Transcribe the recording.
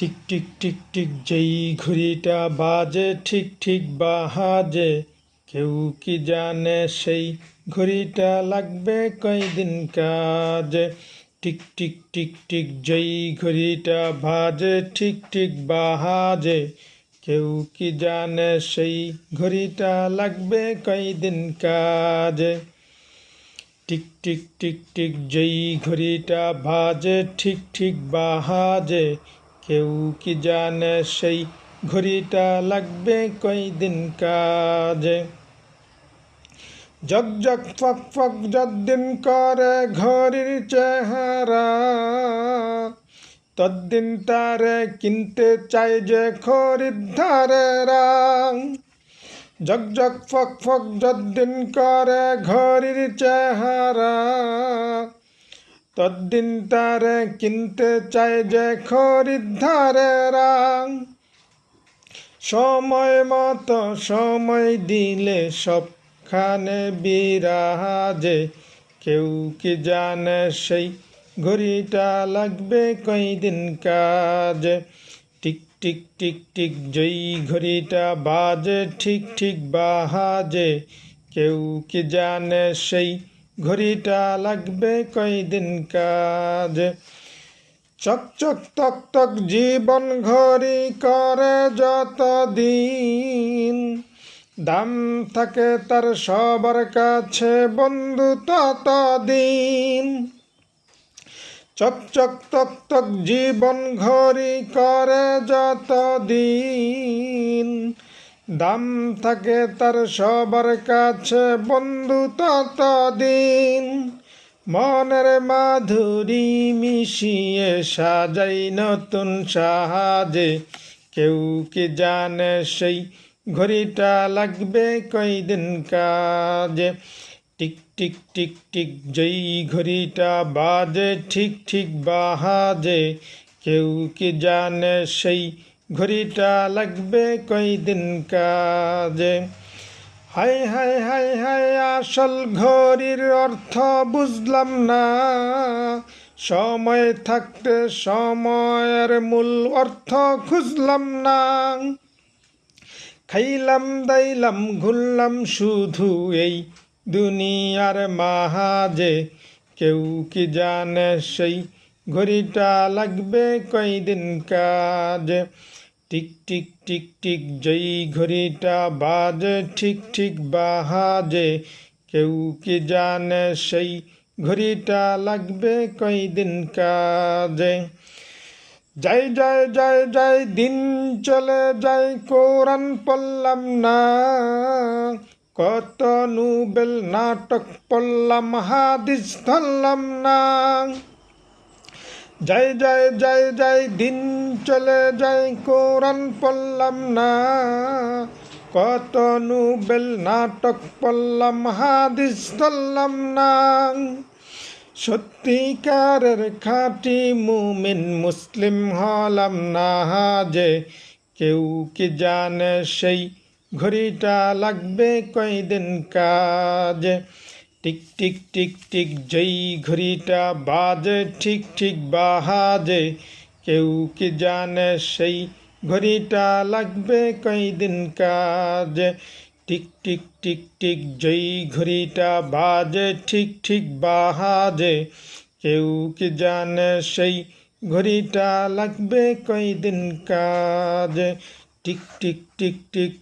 Tick tick tick tick যেই ঘড়িটা বাজে ঠিক ঠিক বাজে, কেউ কি জানে সেই ঘড়িটা লাগবে কয়দিন কাজে। টিক টিক টিক টিক যেই ঘড়িটা বাজে ঠিক ঠিক বাজে, কেউ কি জানে সেই ঘড়িটা লাগবে কয়দিন কাজে। টিক টিক টিক টিক যেই ঘড়িটা বাজে ঠিক ঠিক বাজে, কেউ কি জানে সেই ঘড়িটা লাগবে কয়দিন কাজে। জগ জগ ফক ফক যদ্দিন করে ঘড়ির চেহারা, তদ্দিন তারে কিনতে চাই যে খরিদ্দারেরা। জগ জগ ফক ফক যদ্দিন করে ঘড়ির চেহারা, তদ্দিন তারে কিনতে চায় যে খরিদ্দারেরা। সময় মতো সময় দিলে সবখানে বিরাজে, কেউ কি জানে সেই ঘড়িটা লাগবে কয়দিন কাজে। টিক টিক টিক টিক যেই ঘড়িটা বাজে ঠিক ঠিক বাজে, কেউ কি জানে সেই ঘড়িটা লাগবে কয়দিন কাজে। চক চক তক তক জীবন ঘড়ি করে যত দিন, দাম থাকে তার সবার কাছে বন্ধু তত দিন। চক চক তক তক জীবন ঘড়ি করে যত দিন, দাম থাকে তার সবার কাছে বন্ধু তত দিন। মনের মাধুরী মিশিয়ে সাজাই নতুন সাজে, কেউ কি জানে সেই ঘড়িটা লাগবে কয়দিন কাজে। টিক টিক টিক টিক যেই ঘড়িটা বাজে ঠিক ঠিক বাজে, কেউ কি জানে সেই ঘড়িটা লাগবে কয়দিন কাজে। হাই হাই হাই হাই আসল ঘড়ির অর্থ বুঝলাম না, সময় থাকতে সময়ের মূল অর্থ খুঁজলাম না। খাইলাম দাইলাম ঘুরলাম শুধু এই দুনিয়ার মাঝে, কেউ কি জানে সেই ঘড়িটা লাগবে কয়দিন কাজে। টিক টিক টিক টিক যেই ঘড়িটা বাজে ঠিক ঠিক বাজে, কেউ কি জানে সেই ঘড়িটা লাগবে কয়দিন কাজে। যাই যাই যাই যাই দিন চলে যাই কোরআন পড়লাম না, কত নোবেল নাটক পড়লাম হাদিস ধরলাম না। যাই যাই যাই যাই দিন চলে যাই কোরআন পড়লাম না, কত নোবেল নাটক পড়লাম হাদিস ধরলাম না। সত্যিকারের খাঁটি মুমিন মুসলিম হলাম না যে, কেউ কি জানে সেই ঘড়িটা লাগবে কয়দিন কাজে। টিক টিক টিক টিক যেই ঘড়িটা বাজে ঠিক ঠিক বাজে, কেউ কি জানে সেই ঘড়িটা লাগবে কয়দিন কাজে। টিক টিক টিক টিক যেই ঘড়িটা বাজে ঠিক ঠিক বাজে, কেউ কি জানে সেই ঘড়িটা লাগবে কয়দিন কাজে। Tick tick tick tick